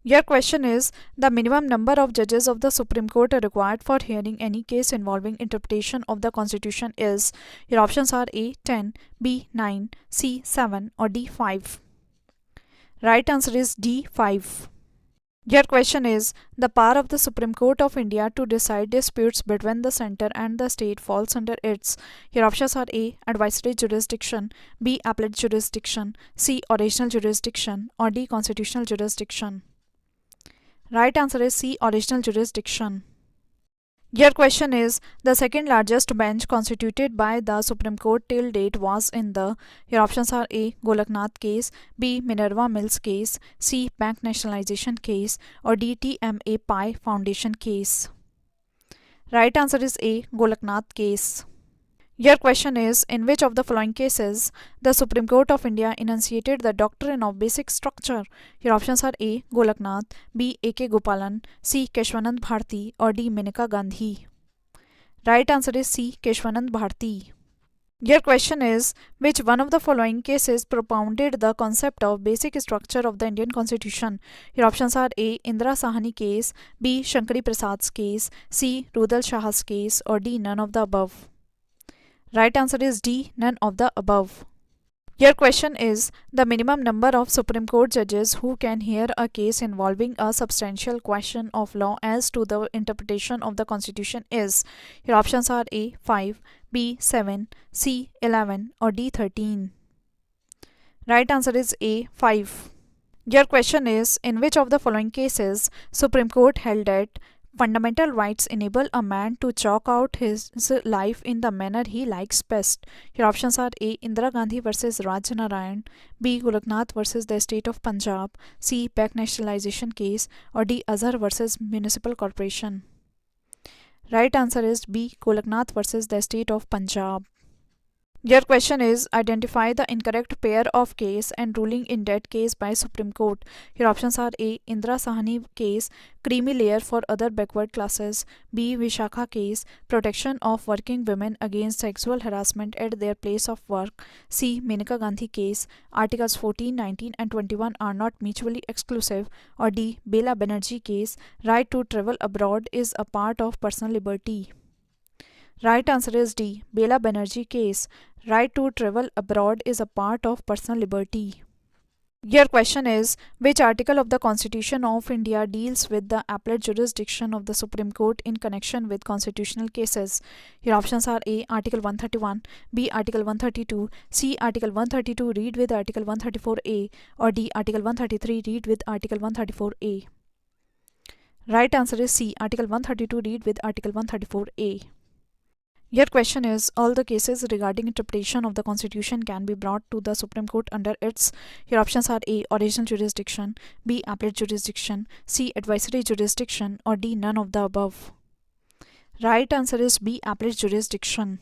Your question is the minimum number of judges of the Supreme Court are required for hearing any case involving interpretation of the Constitution is. Your options are A 10, B 9, C 7 or D 5. Right answer is D 5. Your question is the power of the Supreme Court of India to decide disputes between the center and the state falls under its. Your options are A advisory jurisdiction, B appellate jurisdiction, C original jurisdiction or D constitutional jurisdiction. Right answer is C original jurisdiction. Your question is the second largest bench constituted by the Supreme Court till date was in the. Your options are A Golaknath case, B Minerva Mills case, C bank nationalization case or D TMA Pi Foundation case. Right answer is A Golaknath case. Your question is in which of the following cases the Supreme Court of India enunciated the doctrine of basic structure. Your options are A Golaknath, B A.K. Gopalan, C Keshwanand Bharti or D Maneka Gandhi. Right answer is C Keshwanand Bharti. Your question is which one of the following cases propounded the concept of basic structure of the Indian Constitution. Your options are A Indira Sahani case, B Shankari Prasad's case, C Rudal Shah's case or D none of the above. Right answer is D none of the above. Your question is the minimum number of Supreme Court judges who can hear a case involving a substantial question of law as to the interpretation of the Constitution is. Your options are A 5, B 7, C 11 or D 13. Right answer is A 5. Your question is in which of the following cases Supreme Court held that fundamental rights enable a man to chalk out his life in the manner he likes best. Your options are A Indira Gandhi versus Raj Narayan, B Golaknath versus the state of Punjab, C bank nationalization case or D Azhar versus municipal corporation. Right answer is B Golaknath versus the state of Punjab. Your question is identify the incorrect pair of case and ruling in that case by Supreme Court. Your options are A Indira Sahani case, creamy layer for other backward classes, B Vishakha case, protection of working women against sexual harassment at their place of work, C Maneka Gandhi case, articles 14, 19 and 21 are not mutually exclusive or D Bela Banerjee case, right to travel abroad is a part of personal liberty. Right answer is D Bela Banerjee case. Right to travel abroad is a part of personal liberty. Your question is which article of the Constitution of India deals with the appellate jurisdiction of the Supreme Court in connection with constitutional cases. Your options are A Article 131, B Article 132, C Article 132 read with Article 134A or D Article 133 read with Article 134A. Right answer is C Article 132 read with Article 134A. Your question is all the cases regarding interpretation of the Constitution can be brought to the Supreme Court under its. Your options are A original jurisdiction, B appellate jurisdiction, C advisory jurisdiction or D none of the above. Right answer is B appellate jurisdiction.